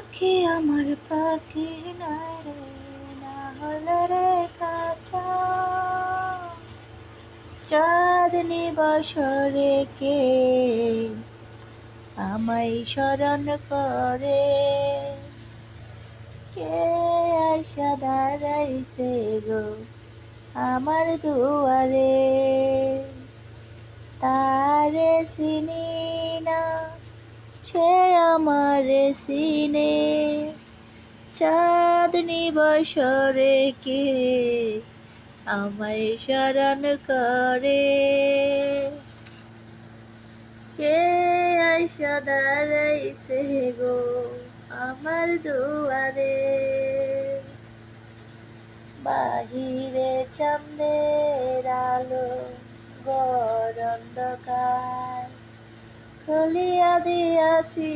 পাখি আমার পাখি নয় রে, না হলে রে কাঁচা চাঁদনি বছরে কে আমায় স্মরণ করে, কে আশা দাঁড়াইছে গো আমার দুয়ারে, তারে চিনি না সে আমারে চিনে, চাঁদনি বছরে কে আমায় স্মরণ করে, কে আশা দাঁড়াইছে গো আমার দুয়ারে, বাহিরে চাঁদের আলো ঘর অন্ধকার, খুলিয়া দিয়াছি